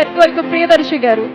Let's welcome Priyadarshi గారు.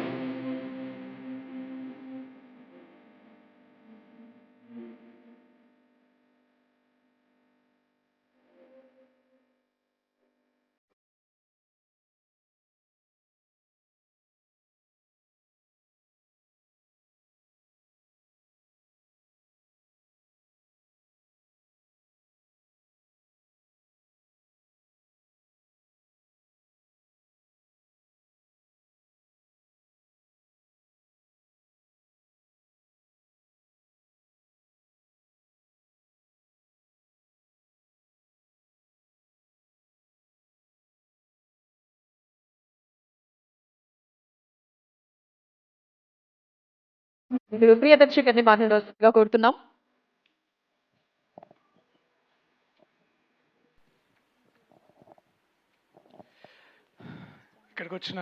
ప్రియదర్శి గారిని మాట్లాడాల్సిందిగా కోరుతున్నాం. ఇక్కడికి వచ్చిన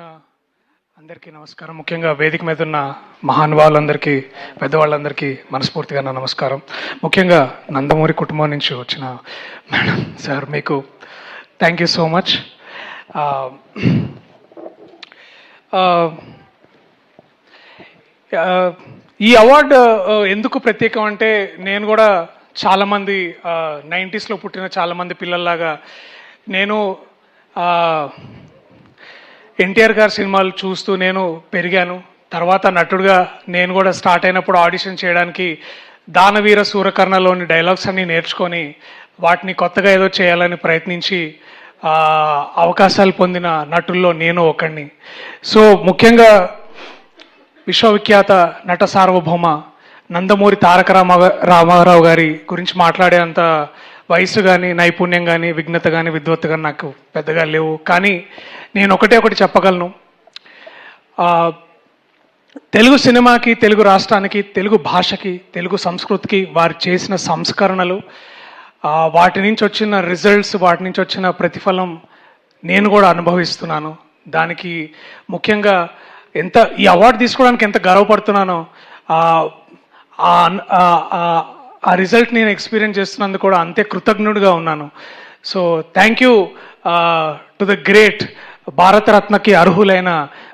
అందరికీ నమస్కారం. ముఖ్యంగా వేదిక మీద ఉన్న మహానుభావులందరికీ, పెద్దవాళ్ళందరికీ మనస్ఫూర్తిగా నా నమస్కారం. ముఖ్యంగా నందమూరి కుటుంబం నుంచి వచ్చిన మేడం సార్, మీకు థ్యాంక్ యూ సో మచ్. ఈ అవార్డు ఎందుకు ప్రత్యేకం అంటే, నేను కూడా చాలామంది 90s పుట్టిన చాలామంది పిల్లల్లాగా నేను ఎన్టీఆర్ గారి సినిమాలు చూస్తూ నేను పెరిగాను. తర్వాత నటుడుగా నేను కూడా స్టార్ట్ అయినప్పుడు ఆడిషన్ చేయడానికి దానవీర సూరకర్ణలోని డైలాగ్స్ అన్ని నేర్చుకొని వాటిని కొత్తగా ఏదో చేయాలని ప్రయత్నించి అవకాశాలు పొందిన నటుల్లో నేను ఒకడిని. సో ముఖ్యంగా విశ్వవిఖ్యాత నట సార్వభౌమ నందమూరి తారక రామారావు గారి గురించి మాట్లాడేంత వయసు కానీ, నైపుణ్యం కానీ, విఘ్నత కానీ, విద్వత్తు కానీ నాకు పెద్దగా లేవు. కానీ నేను ఒకటి చెప్పగలను. తెలుగు సినిమాకి, తెలుగు రాష్ట్రానికి, తెలుగు భాషకి, తెలుగు సంస్కృతికి వారు చేసిన సంస్కరణలు, వాటి నుంచి వచ్చిన రిజల్ట్స్, వాటి నుంచి వచ్చిన ప్రతిఫలం నేను కూడా అనుభవిస్తున్నాను. దానికి ముఖ్యంగా ఈ అవార్డు తీసుకోవడానికి ఎంత గర్వపడుతున్నానో, ఆ రిజల్ట్ నేను ఎక్స్పీరియన్స్ చేస్తున్నందుకు కూడా అంతే కృతజ్ఞుడిగా ఉన్నాను. So thank you to the great భారతరత్నకి అర్హులైన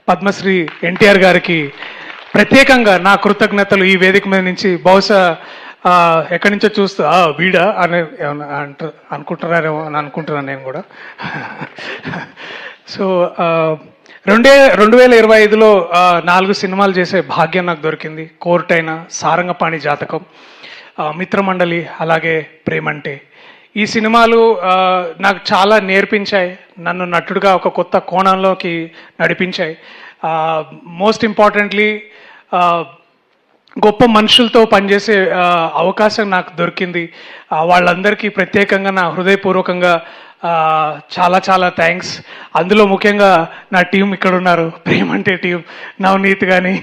పద్మశ్రీ ఎన్టీఆర్ గారికి ప్రత్యేకంగా నా కృతజ్ఞతలు ఈ వేదిక మీద నుంచి. బహుశా ఎక్కడి నుంచో చూస్తూ వీడా అని అనుకుంటున్నారేమో అని అనుకుంటున్నాను నేను కూడా. సో 2025లో 4 సినిమాలు చేసే భాగ్యం నాకు దొరికింది. కోర్టైన, సారంగపాణి జాతకం, మిత్రమండలి, అలాగే ప్రేమంటే. ఈ సినిమాలు నాకు చాలా నేర్పించాయి, నన్ను నటుడుగా ఒక కొత్త కోణంలోకి నడిపించాయి. మోస్ట్ ఇంపార్టెంట్లీ గొప్ప మనుషులతో పనిచేసే అవకాశం నాకు దొరికింది. వాళ్ళందరికీ ప్రత్యేకంగా నా హృదయపూర్వకంగా చాలా థ్యాంక్స్. అందులో ముఖ్యంగా నా టీం ఇక్కడ ఉన్నారు, ప్రేమంటే టీం, నవనీత్ కానీ,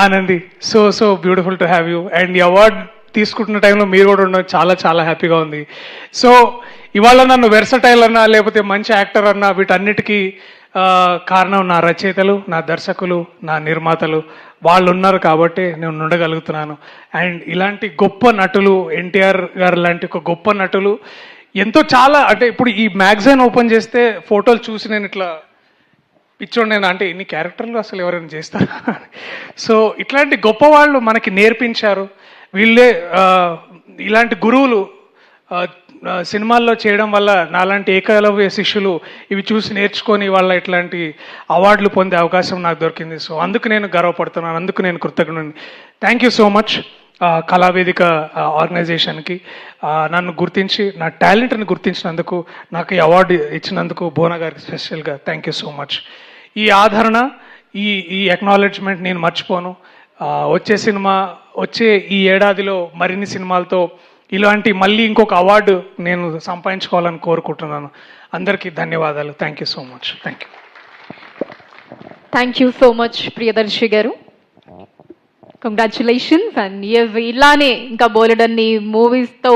Anandi. So beautiful to have you. And ఈ అవార్డ్ తీసుకుంటున్న టైంలో మీరు కూడా ఉండడం చాలా హ్యాపీగా ఉంది. సో ఇవాళ నన్ను వెర్సటైల్ అన్నా, లేకపోతే మంచి యాక్టర్ అన్నా, వీటన్నిటికీ కారణం నా రచయితలు, నా దర్శకులు, నా నిర్మాతలు. వాళ్ళు ఉన్నారు కాబట్టి నేను ఉండగలుగుతున్నాను. అండ్ ఇలాంటి గొప్ప నటులు, ఎన్టీఆర్ గారు లాంటి ఒక గొప్ప నటులు చాలా అంటే ఇప్పుడు ఈ మ్యాగజైన్ ఓపెన్ చేస్తే ఫోటోలు చూసి నేను ఇట్లా పిచ్చోండి, అంటే ఇన్ని క్యారెక్టర్లు అసలు ఎవరైనా చేస్తారా. సో ఇట్లాంటి గొప్ప వాళ్ళు మనకి నేర్పించారు. వీళ్ళే ఇలాంటి గురువులు సినిమాల్లో చేయడం వల్ల నాలాంటి ఏకలవ్య శిష్యులు ఇవి చూసి నేర్చుకొని వాళ్ళ ఇట్లాంటి అవార్డులు పొందే అవకాశం నాకు దొరికింది. సో అందుకు నేను గర్వపడుతున్నాను, అందుకు నేను కృతజ్ఞుడిని. Thank you so much Kalavedika ఆర్గనైజేషన్కి. నన్ను గుర్తించి, నా టాలెంట్ని గుర్తించినందుకు, నాకు ఈ అవార్డు ఇచ్చినందుకు భువన గారికి స్పెషల్గా థ్యాంక్ యూ సో మచ్. ఈ ఆదరణ, ఈ అక్నాలెడ్జ్మెంట్ నేను మర్చిపోను. వచ్చే ఈ ఏడాదిలో మరిన్ని సినిమాలతో ఇలాంటి మళ్ళీ ఇంకొక అవార్డు నేను సంపాదించుకోవాలని కోరుకుంటున్నాను. అందరికీ ధన్యవాదాలు. Thank you so much. Thank you so much Priyadarshi గారు. కంగ్రాచులేషన్స్. అండ్ ఇలానే ఇంకా బోలెడన్ని మూవీస్తో